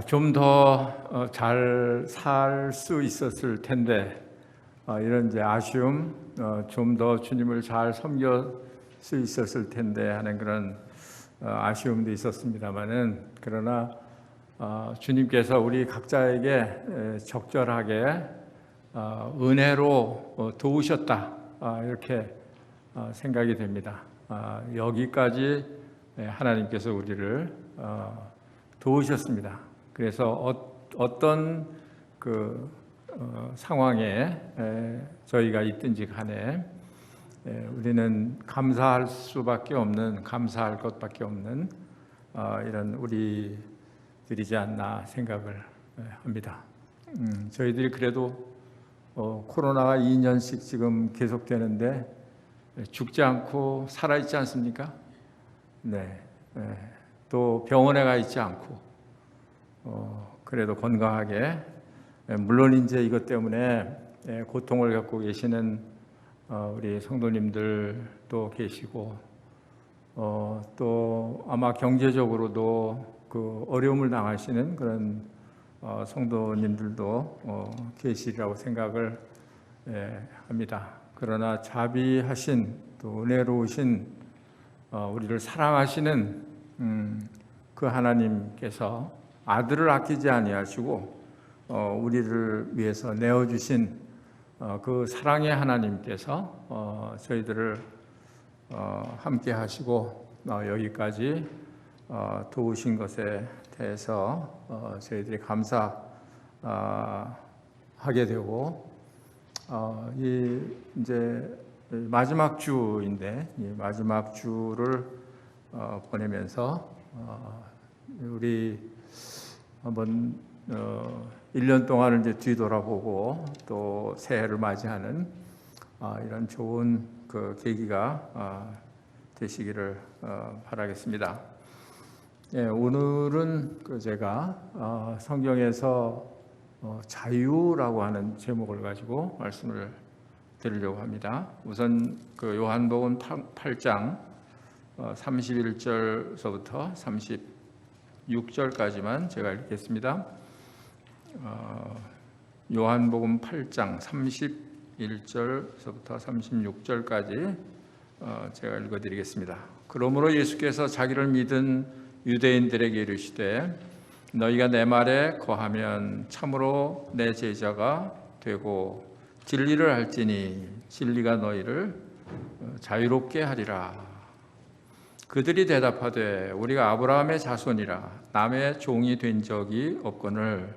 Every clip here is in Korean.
좀 더 잘 살 수 있었을 텐데, 이런 이제 아쉬움, 좀 더 주님을 잘 섬길 수 있었을 텐데 하는 그런 아쉬움도 있었습니다만은, 그러나 주님께서 우리 각자에게 적절하게 은혜로 도우셨다, 이렇게 생각이 됩니다. 여기까지 하나님께서 우리를 도우셨습니다. 그래서 어떤 그 상황에 저희가 있든지 간에 우리는 감사할 수밖에 없는, 감사할 것밖에 없는 이런 우리들이지 않나 생각을 합니다. 저희들이 그래도 코로나가 2년씩 지금 계속되는데 죽지 않고 살아있지 않습니까? 네. 또 병원에 가 있지 않고 그래도 건강하게, 물론 이제 이것 때문에 고통을 겪고 계시는 우리 성도님들도 계시고, 또 아마 경제적으로도 그 어려움을 당하시는 그런 성도님들도 계시리라고 생각을 합니다. 그러나 자비하신, 또 은혜로우신, 우리를 사랑하시는 그 하나님께서 아들을 아끼지 아니하시고 우리를 위해서 내어주신 그 사랑의 하나님께서 저희들을 함께 하시고 여기까지 도우신 것에 대해서 저희들이 감사하게 되고, 이제 마지막 주인데, 이 마지막 주를 보내면서 우리 한번 1년 동안을 이제 뒤돌아보고 또 새해를 맞이하는 이런 좋은 그 계기가 되시기를 바라겠습니다. 오늘은 제가 성경에서 자유라고 하는 제목을 가지고 말씀을 드리려고 합니다. 우선 그 요한복음 8장 31절서부터 36절까지만 제가 읽겠습니다. 요한복음 8장 31절서부터 36절까지 제가 읽어드리겠습니다. 그러므로 예수께서 자기를 믿은 유대인들에게 이르시되, 너희가 내 말에 거하면 참으로 내 제자가 되고 진리를 알지니 진리가 너희를 자유롭게 하리라. 그들이 대답하되, 우리가 아브라함의 자손이라 남의 종이 된 적이 없거늘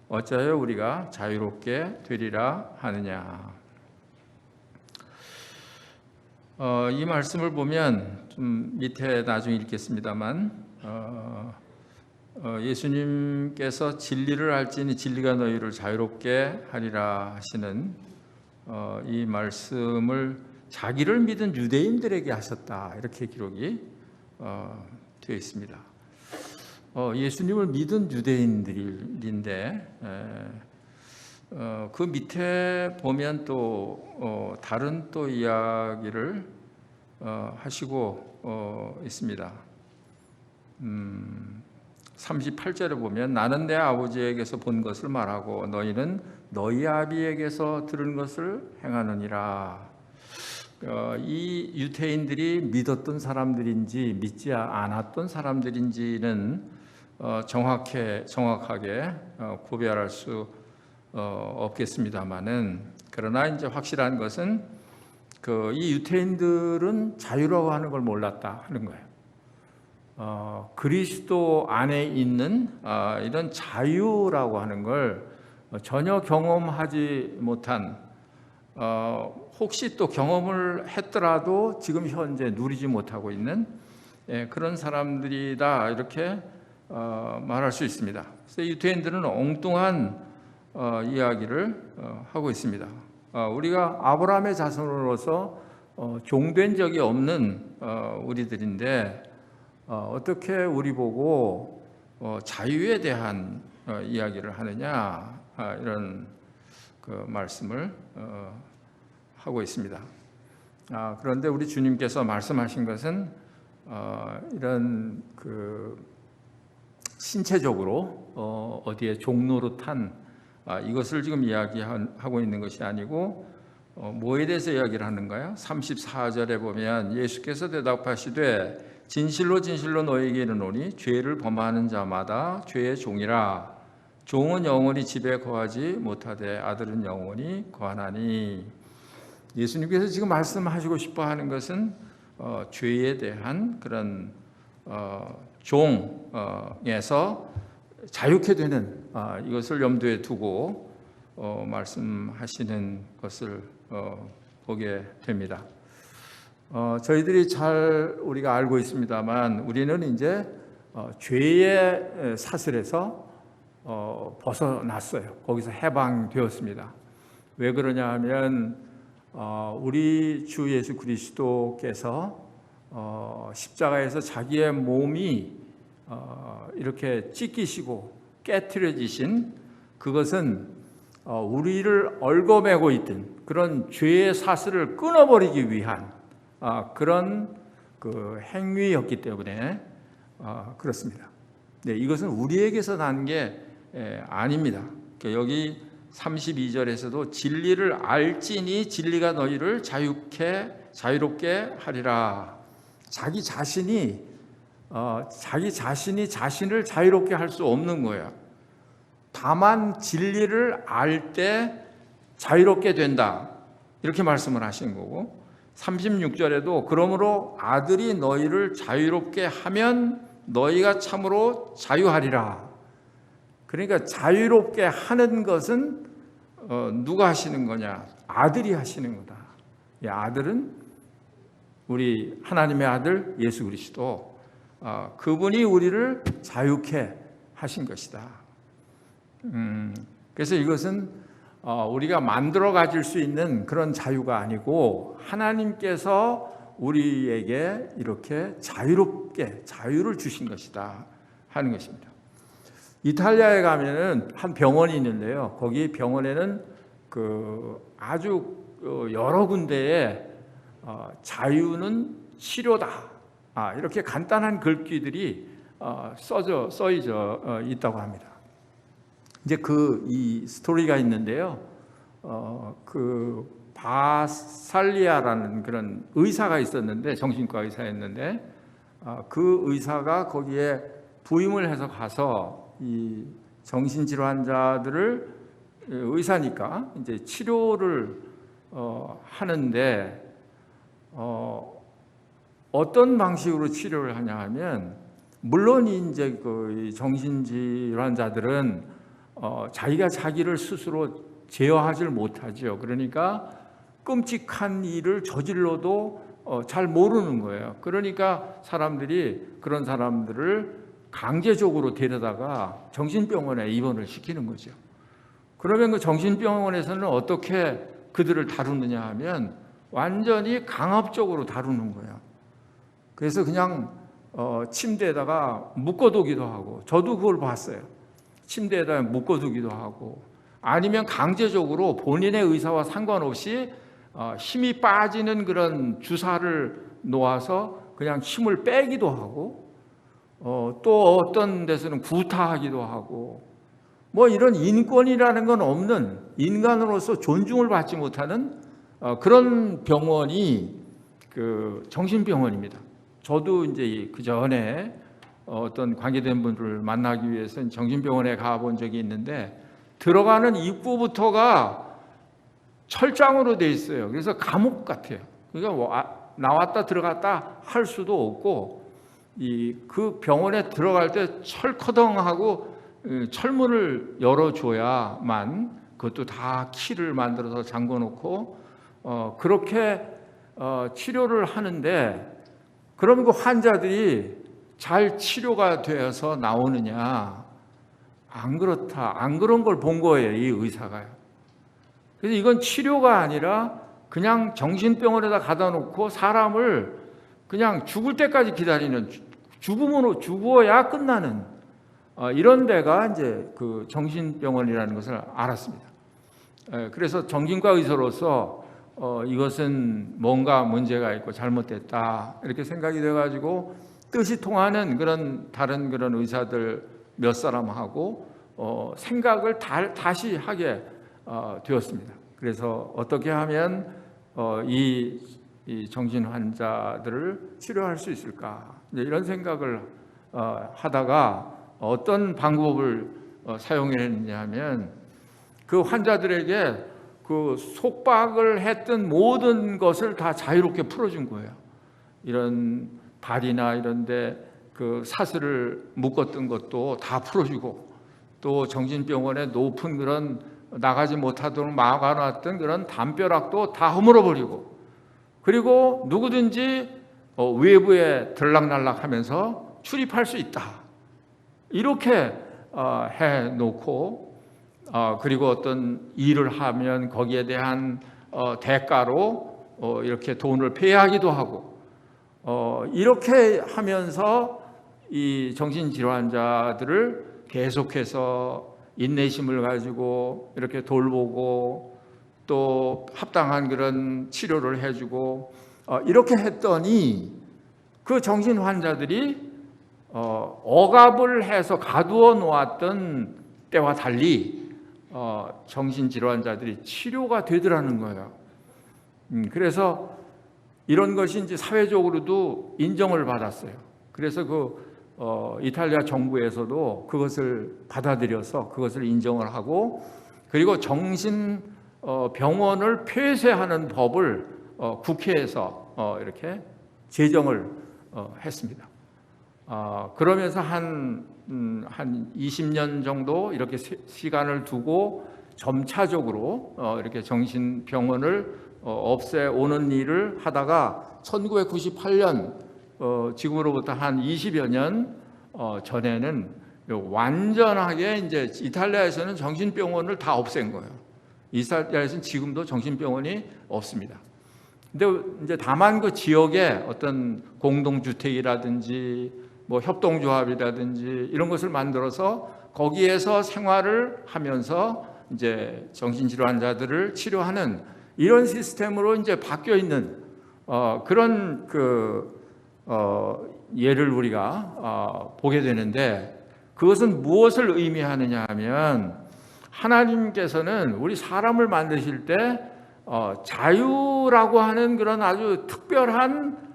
어찌하여 우리가 자유롭게 되리라 하느냐. 이 말씀을 보면 좀 밑에 나중에 읽겠습니다만, 예수님께서 진리를 알지니 진리가 너희를 자유롭게 하리라 하시는 이 말씀을 자기를 믿은 유대인들에게 하셨다, 이렇게 기록이 되어 있습니다. 예수님을 믿은 유대인들인데 그 밑에 보면 또 다른 또 이야기를 하시고 있습니다. 38절에 보면, 나는 내 아버지에게서 본 것을 말하고 너희는 너희 아비에게서 들은 것을 행하느니라. 이 유대인들이 믿었던 사람들인지 믿지 않았던 사람들인지는 정확하게 구별할 수 없겠습니다만은, 그러나 이제 확실한 것은 이 유대인들은 자유라고 하는 걸 몰랐다 하는 거예요. 그리스도 안에 있는 이런 자유라고 하는 걸 전혀 경험하지 못한, 혹시 또 경험을 했더라도 지금 현재 누리지 못하고 있는 그런 사람들이다, 이렇게 말할 수 있습니다. 그래서 유대인들은 엉뚱한 이야기를 하고 있습니다. 우리가 아브라함의 자손으로서 종된 적이 없는 우리들인데 어떻게 우리 보고 자유에 대한 이야기를 하느냐, 이런 그 말씀을 하고 있습니다. 그런데 우리 주님께서 말씀하신 것은 이런 그 신체적으로 어디에 종노릇한 이것을 지금 이야기하고 있는 것이 아니고 뭐에 대해서 이야기를 하는가요? 34절에 보면 예수께서 대답하시되 진실로 진실로 너희에게 이르노니 죄를 범하는 자마다 죄의 종이라. 종은 영원히 집에 거하지 못하되 아들은 영원히 거하나니. 예수님께서 지금 말씀하시고 싶어 하는 것은 죄에 대한 그런 종에서 자유케 되는 이것을 염두에 두고 말씀하시는 것을 보게 됩니다. 저희들이 잘 우리가 알고 있습니다만 우리는 이제 죄의 사슬에서 벗어났어요. 거기서 해방되었습니다. 왜 그러냐 하면 우리 주 예수 그리스도께서 십자가에서 자기의 몸이 이렇게 찢기시고 깨트려지신 그것은 우리를 얽어매고 있던 그런 죄의 사슬을 끊어버리기 위한 그런 그 행위였기 때문에 그렇습니다. 네, 이것은 우리에게서 난 게 아닙니다. 여기 32절에서도 진리를 알지니 진리가 너희를 자유롭게 하리라. 자기 자신이 자신을 자유롭게 할 수 없는 거예요. 다만 진리를 알 때 자유롭게 된다. 이렇게 말씀을 하신 거고 36절에도 그러므로 아들이 너희를 자유롭게 하면 너희가 참으로 자유하리라. 그러니까 자유롭게 하는 것은 누가 하시는 거냐? 아들이 하시는 거다. 이 아들은 우리 하나님의 아들 예수 그리스도, 그분이 우리를 자유케 하신 것이다. 그래서 이것은 우리가 만들어 가질 수 있는 그런 자유가 아니고 하나님께서 우리에게 이렇게 자유롭게 자유를 주신 것이다 하는 것입니다. 이탈리아에 가면은 한 병원이 있는데요. 거기 병원에는 그 아주 여러 군데에 자유는 치료다 이렇게 간단한 글귀들이 써져 있다고 합니다. 이제 이 스토리가 있는데요. 그 바살리아라는 그런 의사가 있었는데 정신과 의사였는데 그 의사가 거기에 부임을 해서 가서 이 정신질환 환자들을 의사니까 이제 치료를 하는데 어떤 방식으로 치료를 하냐 하면 물론 이제 그 정신질환자들은 자기가 자기를 스스로 제어하지를 못하죠. 그러니까 끔찍한 일을 저질러도 잘 모르는 거예요. 그러니까 사람들이 그런 사람들을 강제적으로 데려다가 정신병원에 입원을 시키는 거죠. 그러면 그 정신병원에서는 어떻게 그들을 다루느냐 하면 완전히 강압적으로 다루는 거예요. 그래서 그냥 침대에다가 묶어두기도 하고, 저도 그걸 봤어요. 침대에다가 묶어두기도 하고, 아니면 강제적으로 본인의 의사와 상관없이 힘이 빠지는 그런 주사를 놓아서 그냥 힘을 빼기도 하고, 또 어떤 데서는 구타하기도 하고, 뭐 이런 인권이라는 건 없는, 인간으로서 존중을 받지 못하는 그런 병원이 그 정신병원입니다. 저도 이제 그 전에 어떤 관계된 분들을 만나기 위해서 정신병원에 가본 적이 있는데 들어가는 입구부터가 철장으로 돼 있어요. 그래서 감옥 같아요. 그러니까 나왔다 들어갔다 할 수도 없고, 그 병원에 들어갈 때 철커덩하고 철문을 열어줘야만, 그것도 다 키를 만들어서 잠궈놓고 그렇게 치료를 하는데, 그럼 그 환자들이 잘 치료가 되어서 나오느냐? 안 그렇다. 안 그런 걸 본 거예요, 이 의사가요. 그래서 이건 치료가 아니라 그냥 정신병원에다 가다 놓고 사람을 그냥 죽을 때까지 기다리는, 죽어야 끝나는 이런 데가 이제 그 정신병원이라는 것을 알았습니다. 그래서 정신과 의사로서 이것은 뭔가 문제가 있고 잘못됐다 이렇게 생각이 돼가지고 뜻이 통하는 그런 다른 그런 의사들 몇 사람하고 생각을 다시 하게 되었습니다. 그래서 어떻게 하면 이 정신 환자들을 치료할 수 있을까, 이런 생각을 하다가 어떤 방법을 사용했느냐 하면, 그 환자들에게 그 속박을 했던 모든 것을 다 자유롭게 풀어준 거예요. 이런 발이나 이런데 그 사슬을 묶었던 것도 다 풀어주고, 또 정신병원에 높은 그런 나가지 못하도록 막아놨던 그런 담벼락도 다 허물어버리고, 그리고 누구든지 외부에 들락날락하면서 출입할 수 있다, 이렇게 해놓고, 그리고 어떤 일을 하면 거기에 대한 대가로 이렇게 돈을 페이하기도 하고, 이렇게 하면서 이 정신질환자들을 계속해서 인내심을 가지고 이렇게 돌보고, 또 합당한 그런 치료를 해주고, 이렇게 했더니 그 정신 환자들이 억압을 해서 가두어 놓았던 때와 달리 정신 질환자들이 치료가 되더라는 거예요. 그래서 이런 것이 이제 사회적으로도 인정을 받았어요. 그래서 이탈리아 정부에서도 그것을 받아들여서 그것을 인정을 하고, 그리고 정신 병원을 폐쇄하는 법을 국회에서 이렇게 제정을 했습니다. 그러면서 한 20년 정도 이렇게 시간을 두고 점차적으로 이렇게 정신병원을 없애오는 일을 하다가 1998년 지금으로부터 한 20여 년 전에는 완전하게 이제 이탈리아에서는 정신병원을 다 없앤 거예요. 이탈리아에서는 지금도 정신병원이 없습니다. 근데 이제 다만 그 지역에 어떤 공동주택이라든지 뭐 협동조합이라든지 이런 것을 만들어서 거기에서 생활을 하면서 이제 정신질환자들을 치료하는 이런 시스템으로 이제 바뀌어 있는 그런 예를 우리가 보게 되는데, 그것은 무엇을 의미하느냐 하면, 하나님께서는 우리 사람을 만드실 때 자유라고 하는 그런 아주 특별한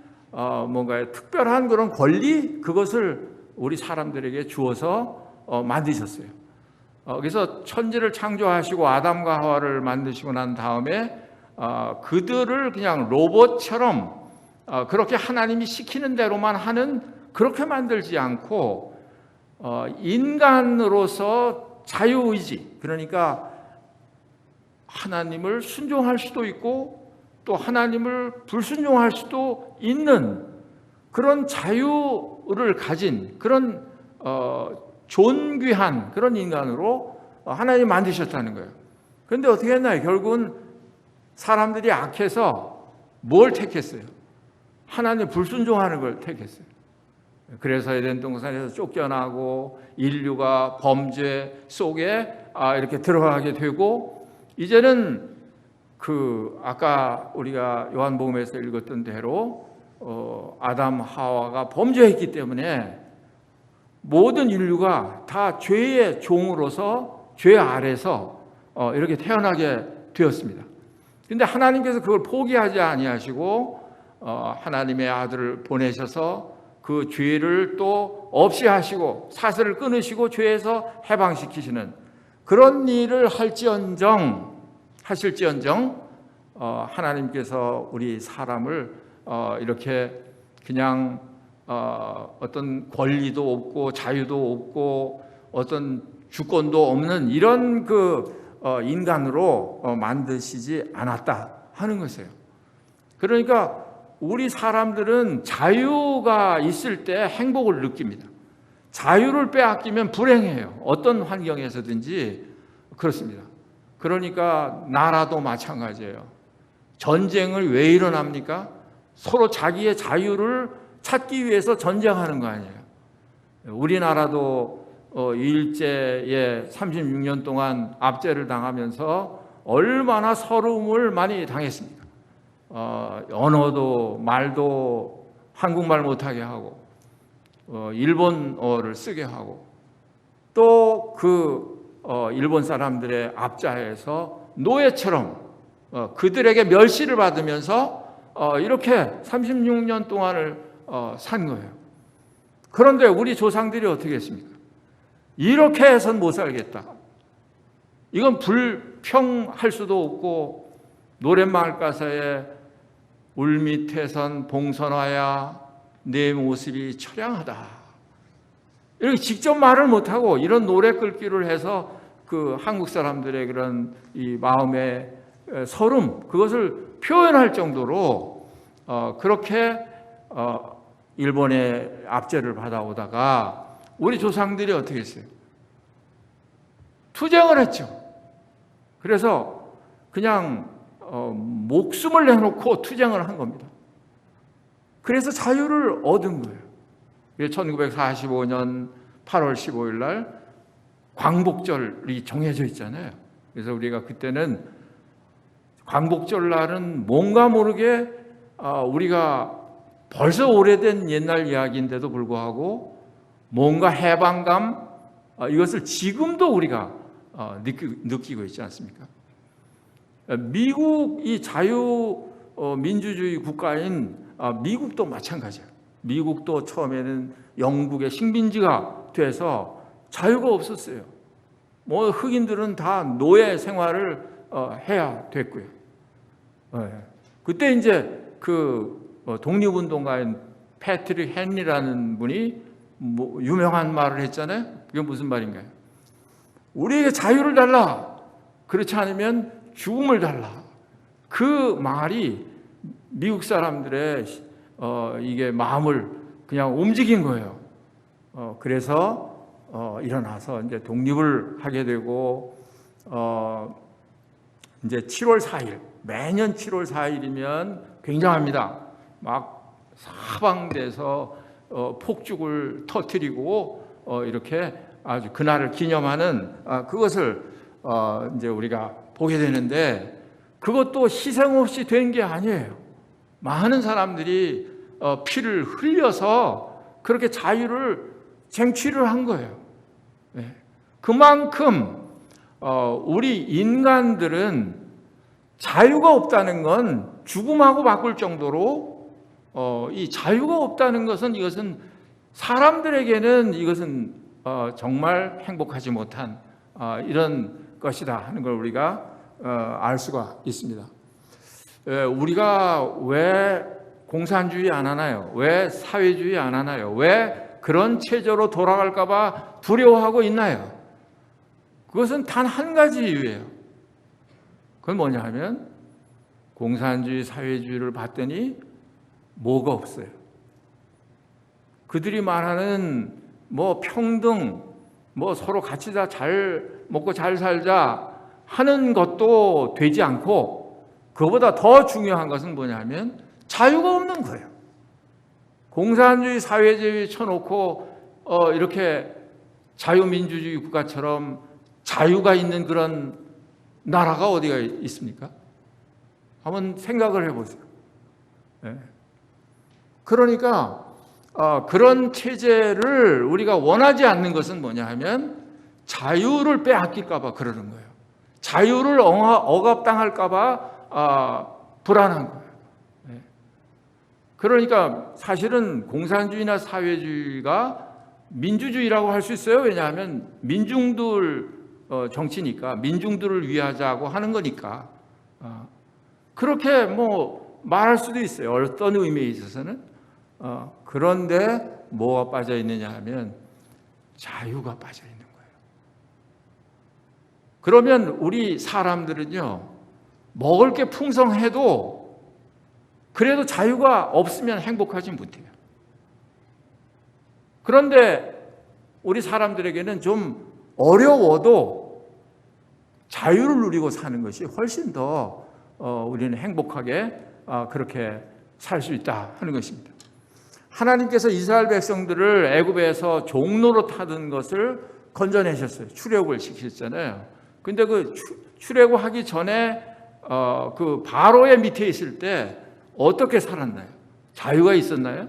특별한 그런 권리, 그것을 우리 사람들에게 주어서 만드셨어요. 그래서 천지를 창조하시고 아담과 하와를 만드시고 난 다음에 그들을 그냥 로봇처럼 그렇게 하나님이 시키는 대로만 하는, 그렇게 만들지 않고 인간으로서 자유의지, 그러니까 하나님을 순종할 수도 있고 또 하나님을 불순종할 수도 있는 그런 자유를 가진 그런 존귀한 그런 인간으로 하나님이 만드셨다는 거예요. 그런데 어떻게 했나요? 결국은 사람들이 악해서 뭘 택했어요? 하나님 불순종하는 걸 택했어요. 그래서 에덴 동산에서 쫓겨나고 인류가 범죄 속에 이렇게 들어가게 되고, 이제는 아까 우리가 요한복음에서 읽었던 대로 아담 하와가 범죄했기 때문에 모든 인류가 다 죄의 종으로서 죄 아래서 이렇게 태어나게 되었습니다. 그런데 하나님께서 그걸 포기하지 아니하시고 하나님의 아들을 보내셔서 그 죄를 또 없이 하시고 사슬을 끊으시고 죄에서 해방시키시는 그런 일을 하실지언정 하나님께서 우리 사람을 이렇게 그냥 어떤 권리도 없고 자유도 없고 어떤 주권도 없는 이런 인간으로 만드시지 않았다 하는 것이에요. 그러니까 우리 사람들은 자유가 있을 때 행복을 느낍니다. 자유를 빼앗기면 불행해요. 어떤 환경에서든지 그렇습니다. 그러니까 나라도 마찬가지예요. 전쟁을 왜 일어납니까? 서로 자기의 자유를 찾기 위해서 전쟁하는 거 아니에요. 우리나라도 일제에 36년 동안 압제를 당하면서 얼마나 서러움을 많이 당했습니까? 언어도 말도 한국말 못하게 하고 일본어를 쓰게 하고 또 일본 사람들의 압자에서 노예처럼 그들에게 멸시를 받으면서 이렇게 36년 동안을 산 거예요. 그런데 우리 조상들이 어떻게 했습니까? 이렇게 해서는 못 살겠다. 이건 불평할 수도 없고 노랫말 가사에 울 밑에선 봉선화야 내 모습이 처량하다. 이렇게 직접 말을 못하고 이런 노래 끌기를 해서 그 한국 사람들의 그런 이 마음의 서름, 그것을 표현할 정도로 그렇게 일본의 압제를 받아오다가 우리 조상들이 어떻게 했어요? 투쟁을 했죠. 그래서 그냥 목숨을 내놓고 투쟁을 한 겁니다. 그래서 자유를 얻은 거예요. 1945년 8월 15일 날 광복절이 정해져 있잖아요. 그래서 우리가 그때는 광복절 날은 뭔가 모르게 우리가 벌써 오래된 옛날 이야기인데도 불구하고 뭔가 해방감, 이것을 지금도 우리가 느끼고 있지 않습니까? 미국이 자유민주주의 국가인 미국도 마찬가지예요. 미국도 처음에는 영국의 식민지가 돼서 자유가 없었어요. 뭐 흑인들은 다 노예 생활을 해야 됐고요. 그때 이제 독립운동가인 패트릭 헨리라는 분이 유명한 말을 했잖아요. 그게 무슨 말인가요? 우리에게 자유를 달라. 그렇지 않으면 죽음을 달라. 그 말이 미국 사람들의 이게 마음을 그냥 움직인 거예요. 그래서 일어나서 이제 독립을 하게 되고 이제 7월 4일, 매년 7월 4일이면 굉장합니다. 막 사방돼서 폭죽을 터뜨리고 이렇게 아주 그날을 기념하는 그것을 이제 우리가 보게 되는데, 그것도 희생 없이 된 게 아니에요. 많은 사람들이 피를 흘려서 그렇게 자유를 쟁취를 한 거예요. 그만큼 우리 인간들은 자유가 없다는 건 죽음하고 바꿀 정도로 이 자유가 없다는 것은, 이것은 사람들에게는 이것은 정말 행복하지 못한 이런 것이다 하는 걸 우리가 알 수가 있습니다. 우리가 왜 공산주의 안 하나요? 왜 사회주의 안 하나요? 왜 그런 체제로 돌아갈까 봐 두려워하고 있나요? 그것은 단 한 가지 이유예요. 그건 뭐냐 하면 공산주의, 사회주의를 봤더니 뭐가 없어요. 그들이 말하는 뭐 평등, 뭐 서로 같이 다 잘 먹고 잘 살자 하는 것도 되지 않고, 그거보다 더 중요한 것은 뭐냐 하면 자유가 없는 거예요. 공산주의, 사회주의 쳐놓고 이렇게 자유민주주의 국가처럼 자유가 있는 그런 나라가 어디가 있습니까? 한번 생각을 해보세요. 그러니까 그런 체제를 우리가 원하지 않는 것은 뭐냐 하면 자유를 빼앗길까 봐 그러는 거예요. 자유를 억압당할까 봐 불안한 거예요. 그러니까 사실은 공산주의나 사회주의가 민주주의라고 할 수 있어요. 왜냐하면 민중들 정치니까, 민중들을 위하자고 하는 거니까. 그렇게 뭐 말할 수도 있어요. 어떤 의미에 있어서는. 그런데 뭐가 빠져 있느냐 하면 자유가 빠져 있는 거예요. 그러면 우리 사람들은요, 먹을 게 풍성해도 그래도 자유가 없으면 행복하지 못해요. 그런데 우리 사람들에게는 좀 어려워도 자유를 누리고 사는 것이 훨씬 더 우리는 행복하게 그렇게 살 수 있다 하는 것입니다. 하나님께서 이스라엘 백성들을 애굽에서 종로로 타던 것을 건져내셨어요. 출애굽을 시키셨잖아요. 근데 그 출애굽하기 전에 그 바로의 밑에 있을 때 어떻게 살았나요? 자유가 있었나요?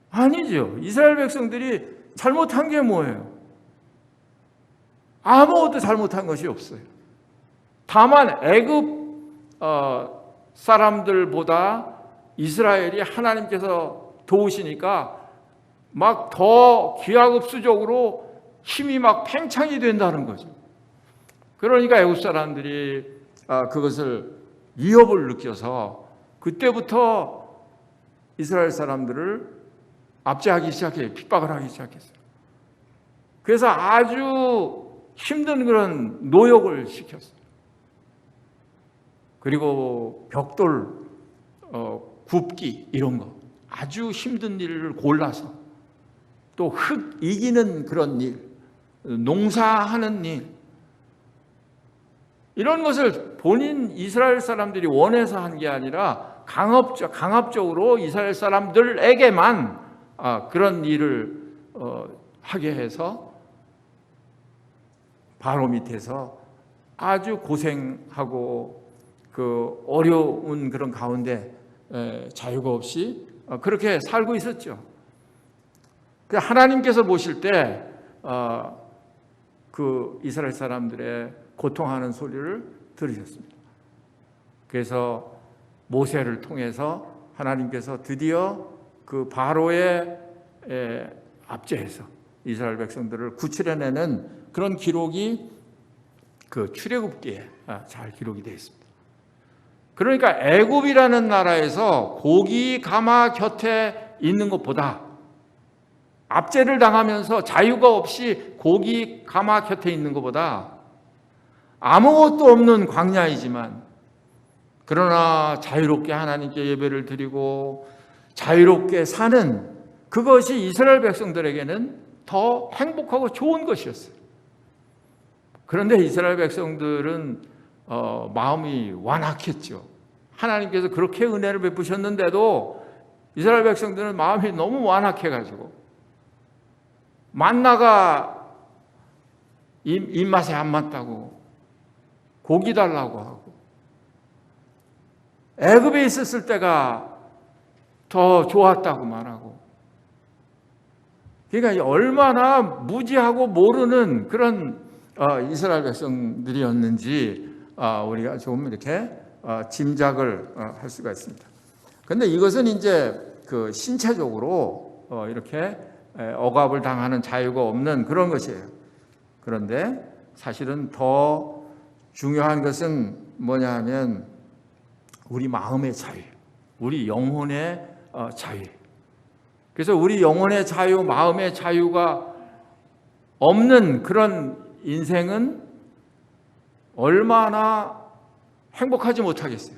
아니죠. 이스라엘 백성들이 잘못한 게 뭐예요? 아무것도 잘못한 것이 없어요. 다만 애굽 사람들보다 이스라엘이 하나님께서 도우시니까 막 더 기하급수적으로 힘이 막 팽창이 된다는 거죠. 그러니까 애굽 사람들이 그것을 위협을 느껴서 그때부터 이스라엘 사람들을 압제하기 시작해요. 핍박을 하기 시작했어요. 그래서 아주 힘든 그런 노역을 시켰어요. 그리고 벽돌 굽기 이런 거 아주 힘든 일을 골라서 또 흙 이기는 그런 일, 농사하는 일 이런 것을 본인 이스라엘 사람들이 원해서 한 게 아니라 강압적으로 이스라엘 사람들에게만 그런 일을 하게 해서 바로 밑에서 아주 고생하고 그 어려운 그런 가운데 자유가 없이 그렇게 살고 있었죠. 하나님께서 보실 때 그 이스라엘 사람들의 고통하는 소리를 들으셨습니다. 그래서 모세를 통해서 하나님께서 드디어 그 바로의 압제에서 이스라엘 백성들을 구출해내는 그런 기록이 그 출애굽기에 잘 기록이 되어 있습니다. 그러니까 애굽이라는 나라에서 고기 가마 곁에 있는 것보다 압제를 당하면서 자유가 없이 고기 가마 곁에 있는 것보다 아무것도 없는 광야이지만 그러나 자유롭게 하나님께 예배를 드리고 자유롭게 사는 그것이 이스라엘 백성들에게는 더 행복하고 좋은 것이었어요. 그런데 이스라엘 백성들은 마음이 완악했죠. 하나님께서 그렇게 은혜를 베푸셨는데도 이스라엘 백성들은 마음이 너무 완악해가지고 만나가 입맛에 안 맞다고 고기 달라고 하고 애굽에 있었을 때가 더 좋았다고 말하고 그러니까 얼마나 무지하고 모르는 그런 이스라엘 백성들이었는지 우리가 좀 이렇게 짐작을 할 수가 있습니다. 그런데 이것은 이제 그 신체적으로 이렇게 억압을 당하는 자유가 없는 그런 것이에요. 그런데 사실은 더 중요한 것은 뭐냐 하면 우리 마음의 자유, 우리 영혼의 자유. 그래서 우리 영혼의 자유, 마음의 자유가 없는 그런 인생은 얼마나 행복하지 못하겠어요.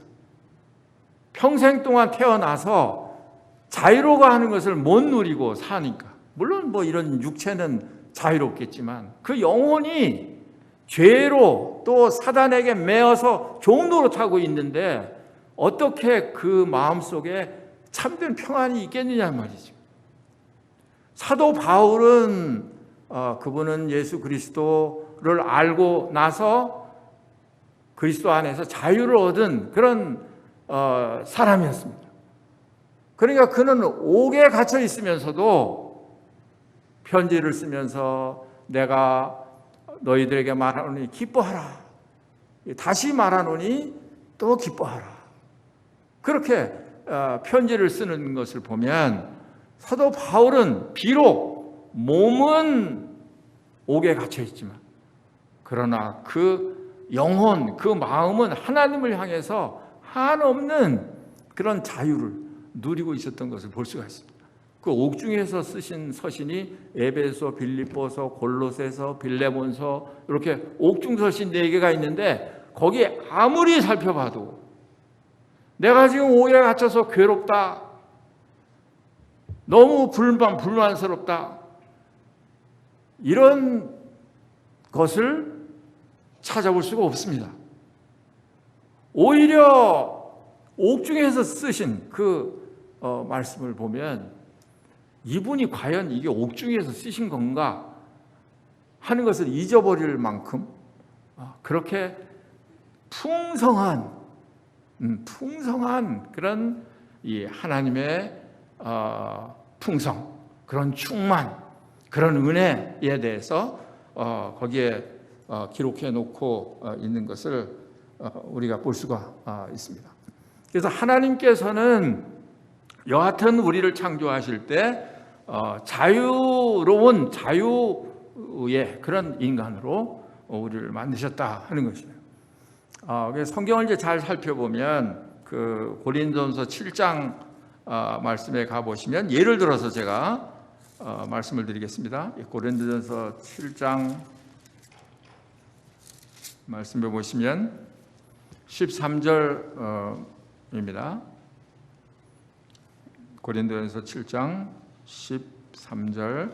평생 동안 태어나서 자유로워 하는 것을 못 누리고 사니까. 물론 뭐 이런 육체는 자유롭겠지만 그 영혼이 죄로 또 사단에게 매어서 종노릇하고 있는데 어떻게 그 마음속에 참된 평안이 있겠느냐 말이죠. 사도 바울은 그분은 예수 그리스도를 알고 나서 그리스도 안에서 자유를 얻은 그런 사람이었습니다. 그러니까 그는 옥에 갇혀 있으면서도 편지를 쓰면서 내가 너희들에게 말하노니 기뻐하라. 다시 말하노니 또 기뻐하라. 그렇게 편지를 쓰는 것을 보면 사도 바울은 비록 몸은 옥에 갇혀 있지만 그러나 그 영혼, 그 마음은 하나님을 향해서 한없는 그런 자유를 누리고 있었던 것을 볼 수가 있습니다. 그 옥중에서 쓰신 서신이 에베소, 빌립보서, 골로새서, 빌레몬서 이렇게 옥중 서신 4개가 있는데 거기에 아무리 살펴봐도 내가 지금 옥에 갇혀서 괴롭다, 너무 불만스럽다 이런 것을 찾아볼 수가 없습니다. 오히려 옥중에서 쓰신 그 말씀을 보면 이분이 과연 이게 옥중에서 쓰신 건가 하는 것을 잊어버릴 만큼 그렇게 풍성한 그런 이 하나님의 풍성, 그런 충만, 그런 은혜에 대해서 거기에 기록해 놓고 있는 것을 우리가 볼 수가 있습니다. 그래서 하나님께서는 여하튼 우리를 창조하실 때 자유로운 자유의 그런 인간으로 우리를 만드셨다 하는 것이에요. 그래서 성경을 이제 잘 살펴보면 그 고린도전서 7장 말씀에 가 보시면, 예를 들어서 제가 말씀을 드리겠습니다. 고린도전서 7장 말씀해 보시면 13절입니다. 고린도전서 7장 13절.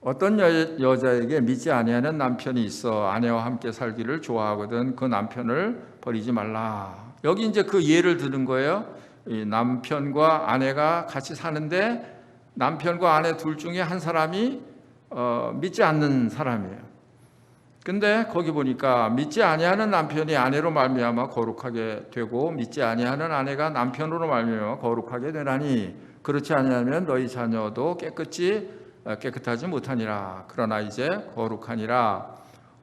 어떤 여자에게 믿지 아니하는 남편이 있어 아내와 함께 살기를 좋아하거든 그 남편을 버리지 말라. 여기 이제 그 예를 드는 거예요. 이 남편과 아내가 같이 사는데 남편과 아내 둘 중에 한 사람이 믿지 않는 사람이에요. 근데 거기 보니까 믿지 아니하는 남편이 아내로 말미암아 거룩하게 되고 믿지 아니하는 아내가 남편으로 말미암아 거룩하게 되나니 그렇지 아니하면 너희 자녀도 깨끗하지 못하니라. 그러나 이제 거룩하니라.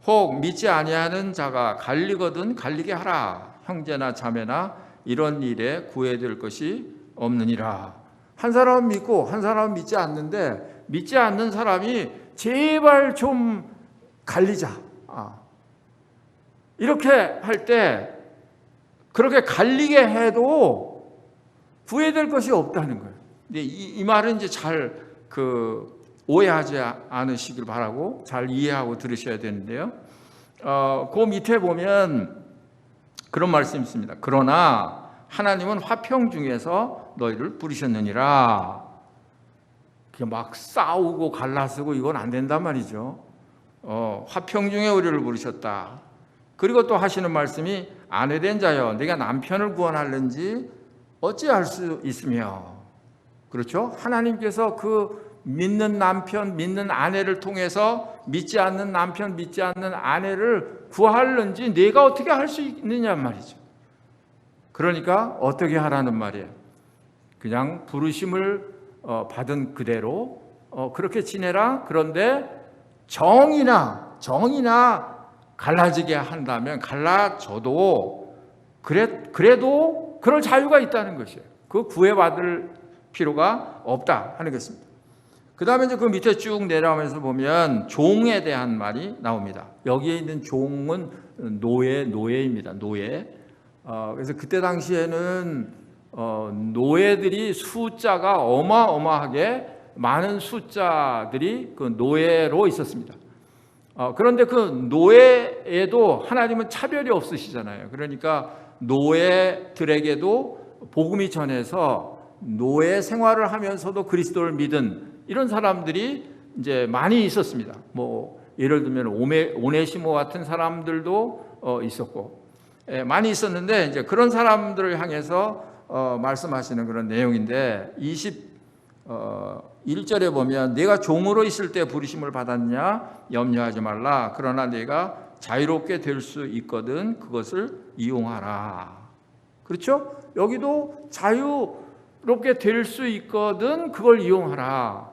혹 믿지 아니하는 자가 갈리거든 갈리게 하라. 형제나 자매나 이런 일에 구애될 것이 없느니라. 한 사람은 믿고 한 사람은 믿지 않는데 믿지 않는 사람이 제발 좀 갈리자. 이렇게 할 때 그렇게 갈리게 해도 구애될 것이 없다는 거예요. 근데 이 말은 이제 잘 오해하지 않으시길 바라고 잘 이해하고 들으셔야 되는데요. 그 밑에 보면 그런 말씀이 있습니다. 그러나 하나님은 화평 중에서 너희를 부르셨느니라. 막 싸우고 갈라서고 이건 안 된단 말이죠. 화평 중에 우리를 부르셨다. 그리고 또 하시는 말씀이 아내된 자여 네가 남편을 구원하려는지 어찌할 수 있으며. 그렇죠? 하나님께서 그 믿는 남편, 믿는 아내를 통해서 믿지 않는 남편, 믿지 않는 아내를 구하려는지 네가 어떻게 할 수 있느냐 말이죠. 그러니까 어떻게 하라는 말이에요. 그냥 부르심을 받은 그대로 그렇게 지내라. 그런데 정이나 갈라지게 한다면 갈라져도 그래도 그럴 자유가 있다는 것이에요. 그 구애받을 필요가 없다 하는 것입니다. 그 다음에 이제 그 밑에 쭉 내려가면서 보면 종에 대한 말이 나옵니다. 여기에 있는 종은 노예입니다. 노예. 그래서 그때 당시에는 노예들이 숫자가 어마어마하게 많은 숫자들이 그 노예로 있었습니다. 그런데 그 노예에도 하나님은 차별이 없으시잖아요. 그러니까 노예들에게도 복음이 전해서 노예 생활을 하면서도 그리스도를 믿은 이런 사람들이 이제 많이 있었습니다. 뭐 예를 들면 오네시모 같은 사람들도 있었고 많이 있었는데 이제 그런 사람들을 향해서 말씀하시는 그런 내용인데 21절에 보면 내가 종으로 있을 때 부르심을 받았냐 염려하지 말라. 그러나 내가 자유롭게 될 수 있거든 그것을 이용하라. 그렇죠? 여기도 자유롭게 될 수 있거든 그걸 이용하라.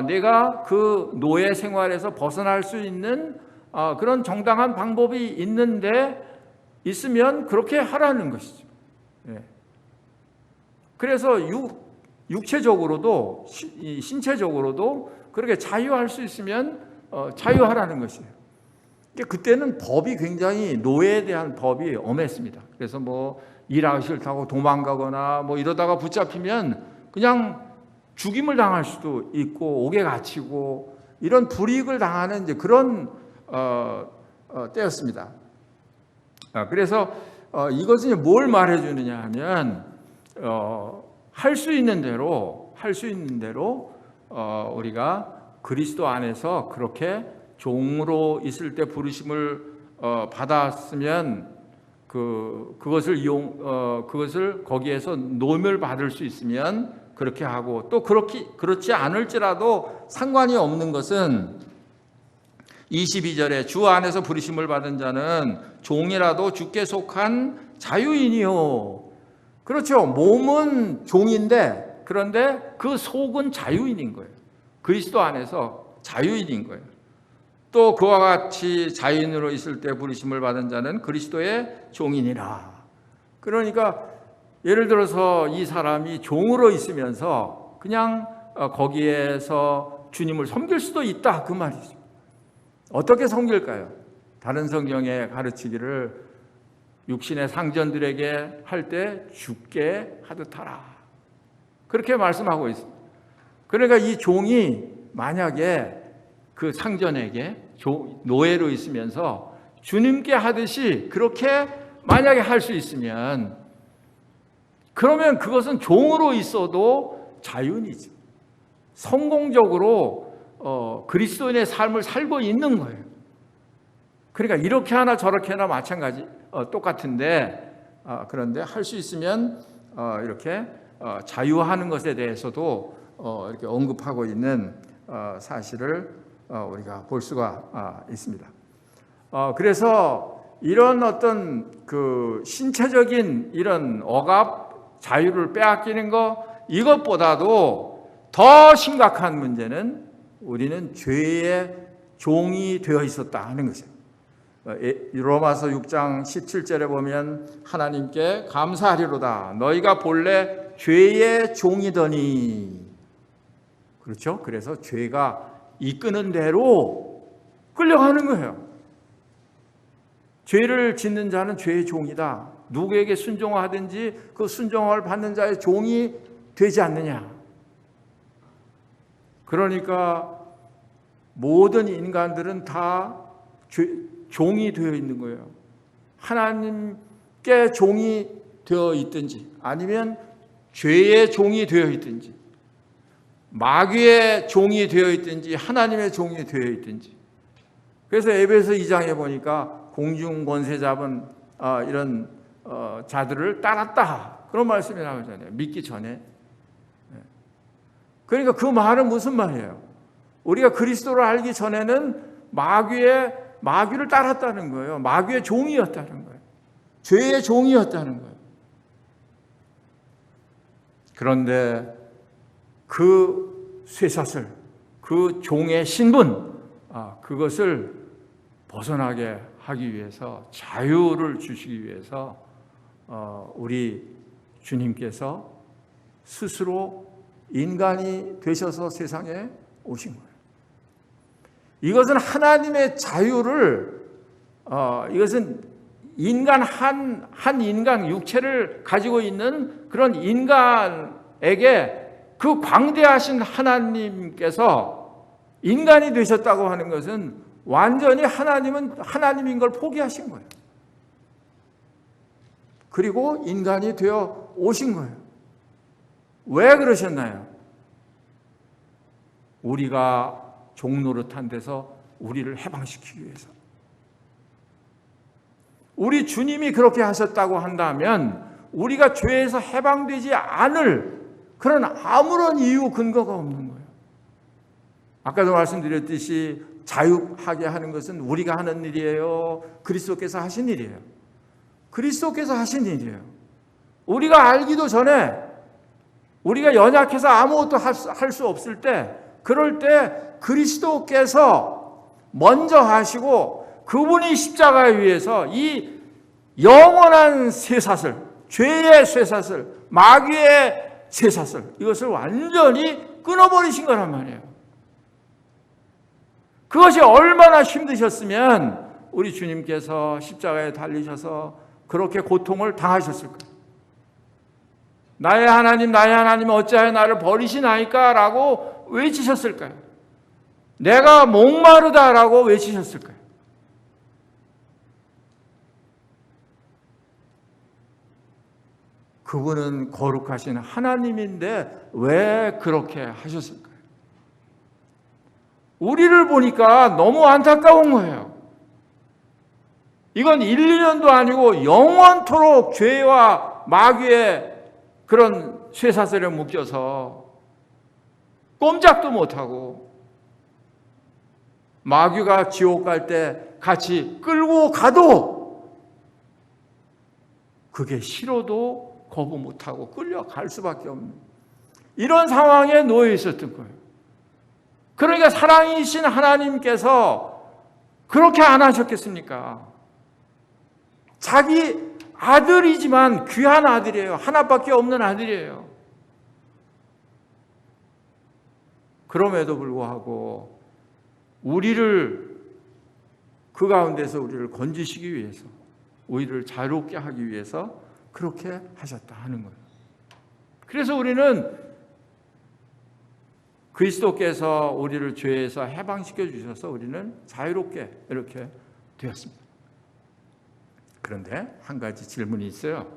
내가 그 노예 생활에서 벗어날 수 있는 그런 정당한 방법이 있으면 그렇게 하라는 것이죠. 그래서 육체적으로도 신체적으로도 그렇게 자유할 수 있으면 자유하라는 것이에요. 그때는 법이 굉장히 노예에 대한 법이 엄했습니다. 그래서 뭐 일하기 싫다고 도망가거나 뭐 이러다가 붙잡히면 그냥 죽임을 당할 수도 있고 옥에 갇히고 이런 불이익을 당하는 이제 그런 때였습니다. 그래서 이것은 뭘 말해주느냐 하면 할 수 있는 대로 우리가 그리스도 안에서 그렇게 종으로 있을 때 부르심을 받았으면 그것을 거기에서 노임을 받을 수 있으면 그렇게 하고 또 그렇지 않을지라도 상관이 없는 것은 22절에 주 안에서 부르심을 받은 자는 종이라도 주께 속한 자유인이요. 그렇죠. 몸은 종인데 그런데 그 속은 자유인인 거예요. 그리스도 안에서 자유인인 거예요. 또 그와 같이 자유인으로 있을 때 부르심을 받은 자는 그리스도의 종이니라. 그러니까 예를 들어서 이 사람이 종으로 있으면서 그냥 거기에서 주님을 섬길 수도 있다, 그 말이죠. 어떻게 섬길까요? 다른 성경에 가르치기를 육신의 상전들에게 할 때 죽게 하듯 하라, 그렇게 말씀하고 있습니다. 그러니까 이 종이 만약에 그 상전에게 노예로 있으면서 주님께 하듯이 그렇게 만약에 할 수 있으면, 그러면 그것은 종으로 있어도 자유인이죠. 성공적으로 그리스도인의 삶을 살고 있는 거예요. 그러니까 이렇게 하나 저렇게 하나 마찬가지, 똑같은데, 그런데 할 수 있으면 이렇게 자유하는 것에 대해서도 이렇게 언급하고 있는 사실을 우리가 볼 수가 있습니다. 그래서 이런 어떤 그 신체적인 이런 억압, 자유를 빼앗기는 것, 이것보다도 더 심각한 문제는 우리는 죄의 종이 되어 있었다 하는 것이에요. 로마서 6장 17절에 보면 하나님께 감사하리로다. 너희가 본래 죄의 종이더니. 그렇죠? 그래서 죄가 이끄는 대로 끌려가는 거예요. 죄를 짓는 자는 죄의 종이다. 누구에게 순종하든지 그 순종을 받는 자의 종이 되지 않느냐. 그러니까 모든 인간들은 다 종이 되어 있는 거예요. 하나님께 종이 되어 있든지, 아니면 죄의 종이 되어 있든지, 마귀의 종이 되어 있든지, 하나님의 종이 되어 있든지. 그래서 에베소 2장에 보니까 공중 권세 잡은 이런 자들을 따랐다, 그런 말씀이 나오잖아요. 믿기 전에. 그러니까 그 말은 무슨 말이에요? 우리가 그리스도를 알기 전에는 마귀를 따랐다는 거예요. 마귀의 종이었다는 거예요. 죄의 종이었다는 거예요. 그런데 그 쇠사슬, 그 종의 신분, 그것을 벗어나게 하기 위해서, 자유를 주시기 위해서 우리 주님께서 스스로 인간이 되셔서 세상에 오신 거예요. 이것은 하나님의 자유를, 이것은 인간 한 인간, 육체를 가지고 있는 그런 인간에게 그 광대하신 하나님께서 인간이 되셨다고 하는 것은 완전히 하나님은 하나님인 걸 포기하신 거예요. 그리고 인간이 되어 오신 거예요. 왜 그러셨나요? 우리가 종노릇한 데서 우리를 해방시키기 위해서. 우리 주님이 그렇게 하셨다고 한다면 우리가 죄에서 해방되지 않을 그런 아무런 이유, 근거가 없는 거예요. 아까도 말씀드렸듯이 자유하게 하는 것은 우리가 하는 일이에요? 그리스도께서 하신 일이에요? 그리스도께서 하신 일이에요. 우리가 알기도 전에, 우리가 연약해서 아무것도 할 수 없을 때, 그럴 때 그리스도께서 먼저 하시고 그분이 십자가에 위해서 이 영원한 쇠사슬, 죄의 쇠사슬, 마귀의 쇠사슬, 이것을 완전히 끊어버리신 거란 말이에요. 그것이 얼마나 힘드셨으면 우리 주님께서 십자가에 달리셔서 그렇게 고통을 당하셨을까요? 나의 하나님 어찌하여 나를 버리시나이까? 라고 외치셨을까요? 내가 목마르다라고 외치셨을까요? 그분은 거룩하신 하나님인데 왜 그렇게 하셨을까요? 우리를 보니까 너무 안타까운 거예요. 이건 1, 2년도 아니고 영원토록 죄와 마귀의 그런 쇠사슬에 묶여서 꼼짝도 못하고, 마귀가 지옥 갈 때 같이 끌고 가도 그게 싫어도 거부 못하고 끌려갈 수밖에 없는, 이런 상황에 놓여 있었던 거예요. 그러니까 사랑이신 하나님께서 그렇게 안 하셨겠습니까? 자기 아들이지만 귀한 아들이에요. 하나밖에 없는 아들이에요. 그럼에도 불구하고 우리를 그 가운데서 우리를 건지시기 위해서, 우리를 자유롭게 하기 위해서 그렇게 하셨다 하는 거예요. 그래서 우리는 그리스도께서 우리를 죄에서 해방시켜 주셔서 우리는 자유롭게 이렇게 되었습니다. 그런데 한 가지 질문이 있어요.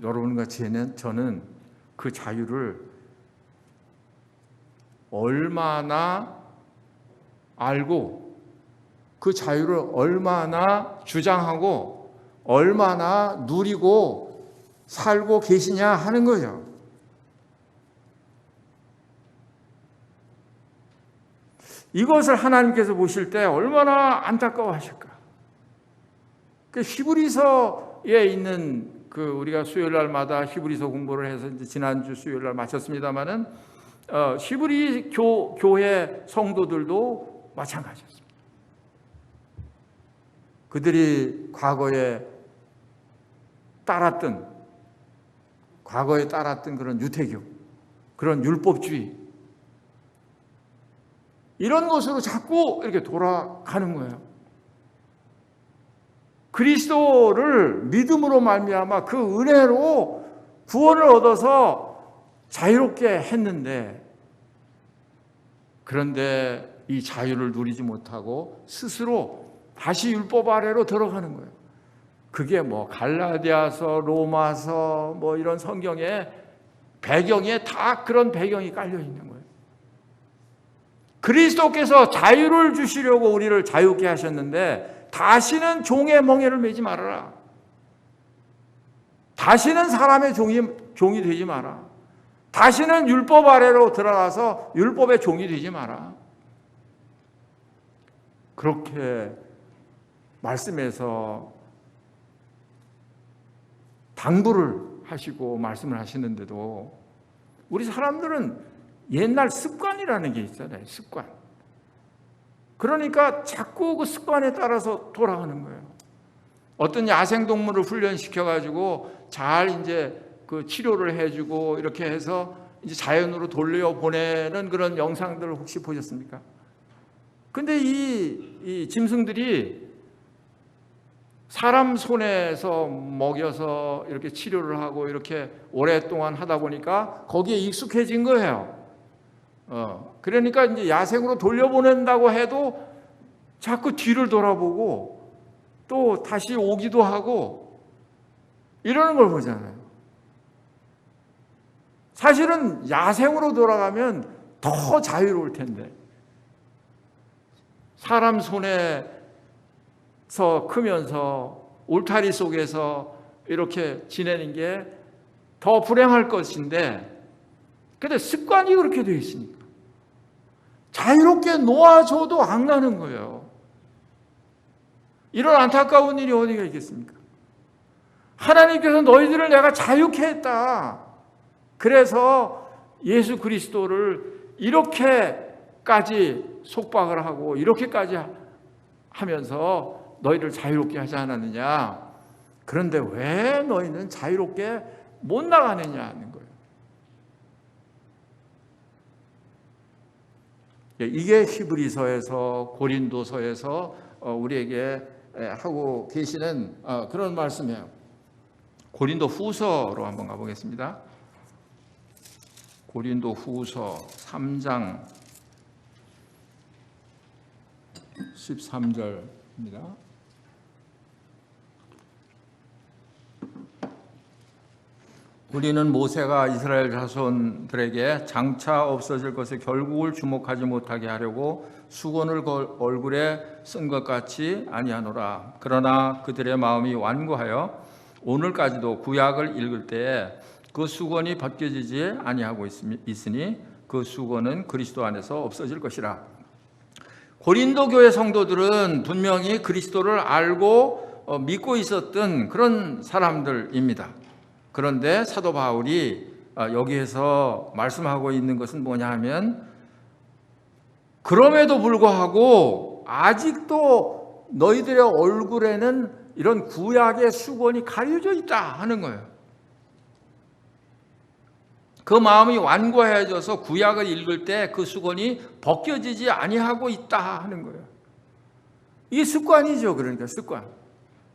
여러분과 저는 그 자유를 얼마나 알고 그 자유를 얼마나 주장하고 얼마나 누리고 살고 계시냐 하는 거죠. 이것을 하나님께서 보실 때 얼마나 안타까워하실까. 그 히브리서에 있는 우리가 수요일 날마다 히브리서 공부를 해서 이제 지난주 수요일 날 마쳤습니다만은 히브리 교회 성도들도 마찬가지였습니다. 그들이 과거에 따랐던 그런 유태교, 그런 율법주의, 이런 것으로 자꾸 이렇게 돌아가는 거예요. 그리스도를 믿음으로 말미암아 그 은혜로 구원을 얻어서 자유롭게 했는데, 그런데 이 자유를 누리지 못하고 스스로 다시 율법 아래로 들어가는 거예요. 그게 뭐 갈라디아서, 로마서 뭐 이런 성경의 배경에 다 그런 배경이 깔려 있는 거예요. 그리스도께서 자유를 주시려고 우리를 자유케 하셨는데 다시는 종의 멍에를 매지 말아라. 다시는 사람의 종이 되지 마라. 다시는 율법 아래로 들어가서 율법의 종이 되지 마라. 그렇게 말씀에서 당부를 하시고 말씀을 하시는데도 우리 사람들은 옛날 습관이라는 게 있잖아요. 습관. 그러니까 자꾸 그 습관에 따라서 돌아가는 거예요. 어떤 야생동물을 훈련시켜가지고 잘 이제 그 치료를 해주고 이렇게 해서 이제 자연으로 돌려보내는 그런 영상들을 혹시 보셨습니까? 근데 이 짐승들이 사람 손에서 먹여서 이렇게 치료를 하고 이렇게 오랫동안 하다 보니까 거기에 익숙해진 거예요. 그러니까 이제 야생으로 돌려보낸다고 해도 자꾸 뒤를 돌아보고 또 다시 오기도 하고 이러는 걸 보잖아요. 사실은 야생으로 돌아가면 더 자유로울 텐데, 사람 손에서 크면서 울타리 속에서 이렇게 지내는 게 더 불행할 것인데, 근데 습관이 그렇게 되어 있으니까 자유롭게 놓아줘도 안 가는 거예요. 이런 안타까운 일이 어디가 있겠습니까? 하나님께서 너희들을 내가 자유케 했다. 그래서 예수 그리스도를 이렇게까지 속박을 하고 이렇게까지 하면서 너희를 자유롭게 하지 않았느냐. 그런데 왜 너희는 자유롭게 못 나가느냐 하는 거예요. 이게 히브리서에서 고린도서에서 우리에게 하고 계시는 그런 말씀이에요. 고린도 후서로 한번 가보겠습니다. 고린도 후서 3장 13절입니다. 우리는 모세가 이스라엘 자손들에게 장차 없어질 것에 결국을 주목하지 못하게 하려고 수건을 얼굴에 쓴 것 같이 아니하노라. 그러나 그들의 마음이 완고하여 오늘까지도 구약을 읽을 때에 그 수건이 벗겨지지 아니하고 있으니 그 수건은 그리스도 안에서 없어질 것이라. 고린도 교회 성도들은 분명히 그리스도를 알고 믿고 있었던 그런 사람들입니다. 그런데 사도 바울이 여기에서 말씀하고 있는 것은 뭐냐 하면, 그럼에도 불구하고 아직도 너희들의 얼굴에는 이런 구약의 수건이 가려져 있다 하는 거예요. 그 마음이 완고해져서 구약을 읽을 때 그 수건이 벗겨지지 아니하고 있다 하는 거예요. 이게 습관이죠. 그러니까 습관.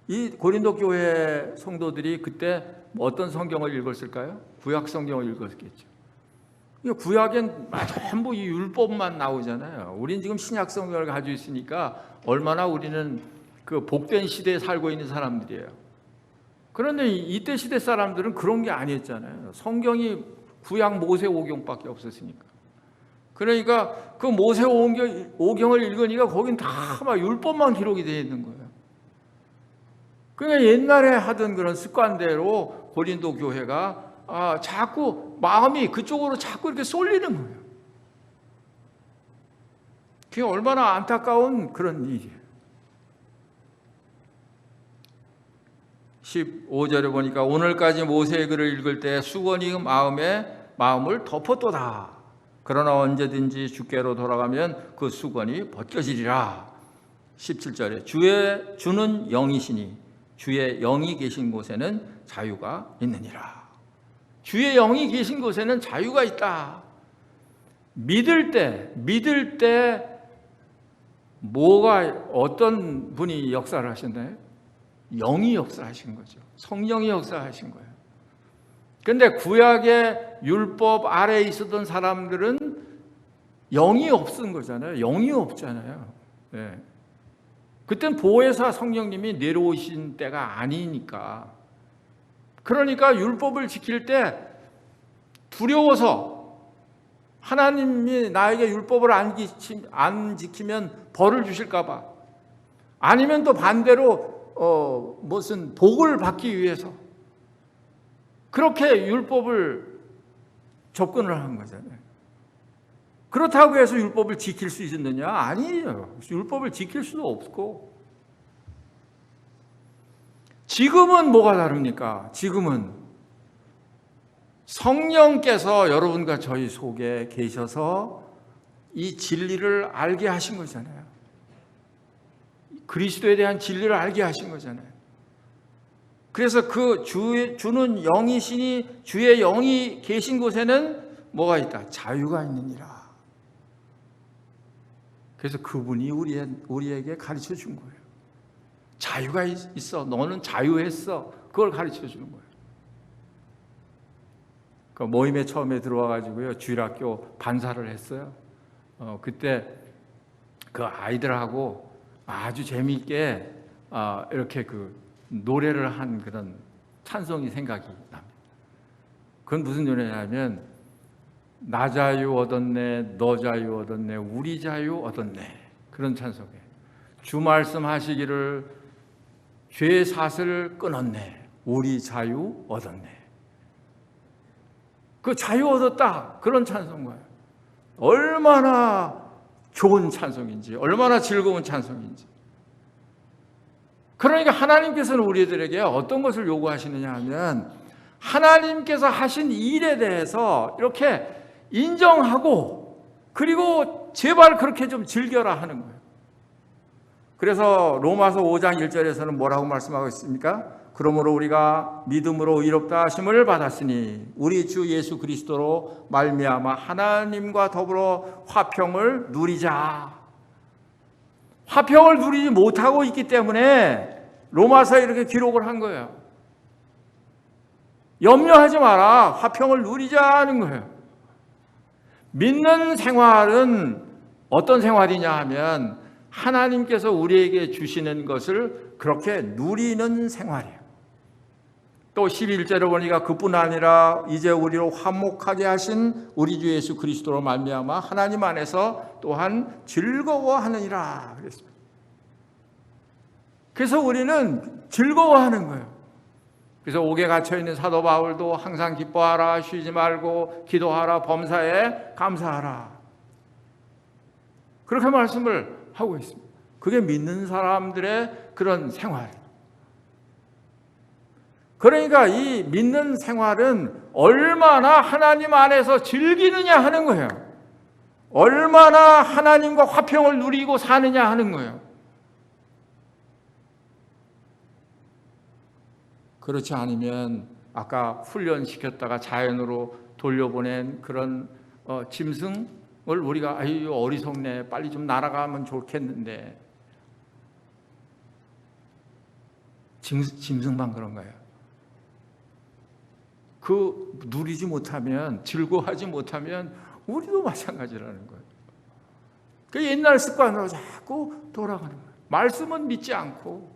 이 고린도 교회 성도들이 그때 어떤 성경을 읽었을까요? 구약 성경을 읽었겠죠. 구약엔 전부 이 율법만 나오잖아요. 우린 지금 신약 성경을 가지고 있으니까 얼마나 우리는 그 복된 시대에 살고 있는 사람들이에요. 그런데 이때 시대 사람들은 그런 게 아니었잖아요. 성경이 구약 모세오경밖에 없었으니까. 그러니까 그 모세오경을 읽으니까 거긴 다 막 율법만 기록이 되어 있는 거예요. 그러니까 옛날에 하던 그런 습관대로 고린도 교회가 자꾸 마음이 그쪽으로 자꾸 이렇게 쏠리는 거예요. 그게 얼마나 안타까운 그런 일이에요. 15절에 보니까 오늘까지 모세의 글을 읽을 때 수건이 마음을 덮었도다. 그러나 언제든지 주께로 돌아가면 그 수건이 벗겨지리라. 17절에 주는 영이시니 주의 영이 계신 곳에는 자유가 있느니라. 주의 영이 계신 곳에는 자유가 있다. 믿을 때 어떤 분이 역사를 하셨나요? 영이 역사하신 거죠. 성령이 역사하신 거예요. 그런데 구약의 율법 아래에 있었던 사람들은 영이 없은 거잖아요. 영이 없잖아요. 네. 그땐 보혜사 성령님이 내려오신 때가 아니니까. 그러니까 율법을 지킬 때 두려워서 하나님이 나에게 율법을 안 지키면 벌을 주실까 봐, 아니면 또 반대로 무슨 복을 받기 위해서 그렇게 율법을 접근을 한 거잖아요. 그렇다고 해서 율법을 지킬 수 있느냐? 아니에요. 율법을 지킬 수도 없고. 지금은 뭐가 다릅니까? 지금은 성령께서 여러분과 저희 속에 계셔서 이 진리를 알게 하신 거잖아요. 그리스도에 대한 진리를 알게 하신 거잖아요. 그래서 그 주는 영이시니 주의 영이 계신 곳에는 뭐가 있다? 자유가 있느니라. 그래서 그분이 우리에게 가르쳐 준 거예요. 자유가 있어. 너는 자유했어. 그걸 가르쳐 주는 거예요. 그 모임에 처음에 들어와가지고요, 주일학교 반사를 했어요. 그때 그 아이들하고 아주 재미있게 이렇게 그 노래를 한 그런 찬송이 생각이 납니다. 그건 무슨 노래냐면, 나 자유 얻었네, 너 자유 얻었네, 우리 자유 얻었네. 그런 찬송이에요. 주 말씀하시기를 죄 사슬 끊었네, 우리 자유 얻었네. 그 자유 얻었다, 그런 찬송가예요. 얼마나 좋은 찬송인지, 얼마나 즐거운 찬송인지. 그러니까 하나님께서는 우리들에게 어떤 것을 요구하시느냐 하면, 하나님께서 하신 일에 대해서 이렇게 인정하고, 그리고 제발 그렇게 좀 즐겨라 하는 거예요. 그래서 로마서 5장 1절에서는 뭐라고 말씀하고 있습니까? 그러므로 우리가 믿음으로 의롭다 하심을 받았으니 우리 주 예수 그리스도로 말미암아 하나님과 더불어 화평을 누리자. 화평을 누리지 못하고 있기 때문에 로마서에 이렇게 기록을 한 거예요. 염려하지 마라. 화평을 누리자는 거예요. 믿는 생활은 어떤 생활이냐 하면, 하나님께서 우리에게 주시는 것을 그렇게 누리는 생활이에요. 또 11절에 보니까 그뿐 아니라 이제 우리로 화목하게 하신 우리 주 예수 그리스도로 말미암아 하나님 안에서 또한 즐거워하느니라 그랬습니다. 그래서 우리는 즐거워하는 거예요. 그래서 옥에 갇혀있는 사도 바울도 항상 기뻐하라, 쉬지 말고 기도하라, 범사에 감사하라, 그렇게 말씀을 하고 있습니다. 그게 믿는 사람들의 그런 생활. 그러니까 이 믿는 생활은 얼마나 하나님 안에서 즐기느냐 하는 거예요. 얼마나 하나님과 화평을 누리고 사느냐 하는 거예요. 그렇지 않으면 아까 훈련시켰다가 자연으로 돌려보낸 그런 짐승을 우리가 아유 어리석네, 빨리 좀 날아가면 좋겠는데, 짐승만 그런 거예요. 그 누리지 못하면, 즐거워하지 못하면 우리도 마찬가지라는 거예요. 그 옛날 습관으로 자꾸 돌아가는 거예요. 말씀은 믿지 않고.